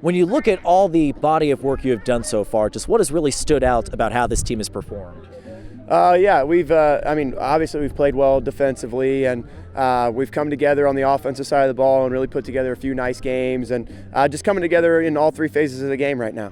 When you look at all the body of work you have done so far, just what has really stood out about how this team has performed? Yeah, obviously we've played well defensively, and we've come together on the offensive side of the ball and really put together a few nice games, and just coming together in all three phases of the game right now.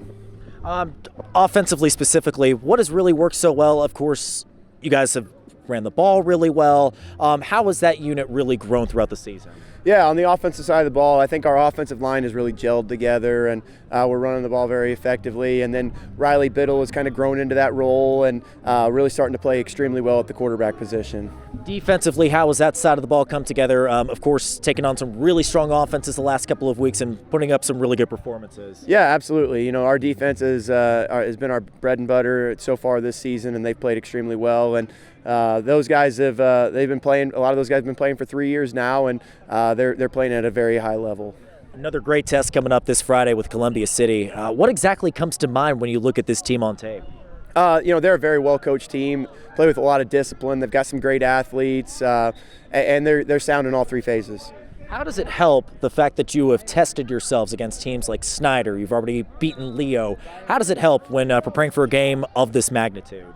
Offensively specifically, what has really worked so well? Of course, you guys have ran the ball really well. How has that unit really grown throughout the season? Yeah, on the offensive side of the ball, I think our offensive line has really gelled together, and we're running the ball very effectively. And then Riley Biddle has kind of grown into that role and really starting to play extremely well at the quarterback position. Defensively, how has that side of the ball come together? Of course, taking on some really strong offenses the last couple of weeks and putting up some really good performances. Yeah, absolutely. You know, our defense has been our bread and butter so far this season, and they've played extremely well. And those guys have they've been playing. A lot of those guys have been playing for 3 years now, and they're playing at a very high level. Another great test coming up this Friday with Columbia City. What exactly comes to mind when you look at this team on tape? They're a very well-coached team, play with a lot of discipline. They've got some great athletes, and they're sound in all three phases. How does it help the fact that you have tested yourselves against teams like Snyder? You've already beaten Leo. How does it help when preparing for a game of this magnitude?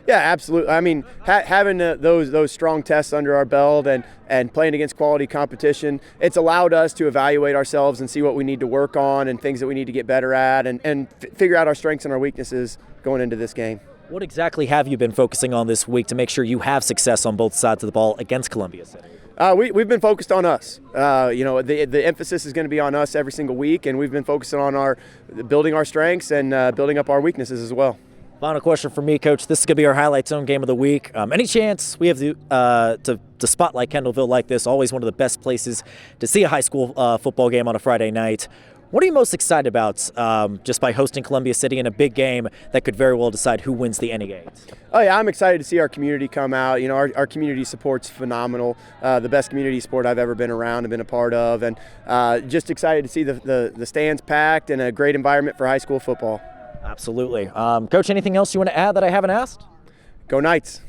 Yeah, absolutely. I mean, having those strong tests under our belt and playing against quality competition, it's allowed us to evaluate ourselves and see what we need to work on and things that we need to get better at and figure out our strengths and our weaknesses going into this game. What exactly have you been focusing on this week to make sure you have success on both sides of the ball against Columbia City? We've been focused on us. The emphasis is going to be on us every single week, and we've been focusing on building our strengths and building up our weaknesses as well. Final question for me, Coach. This is going to be our highlight zone game of the week. Any chance we have to spotlight Kendallville like this? Always one of the best places to see a high school football game on a Friday night. What are you most excited about just by hosting Columbia City in a big game that could very well decide who wins the NE8? Oh, yeah, I'm excited to see our community come out. You know, our community support's phenomenal. The best community support I've ever been around and been a part of. And just excited to see the stands packed and a great environment for high school football. Absolutely. Coach, anything else you want to add that I haven't asked? Go Knights.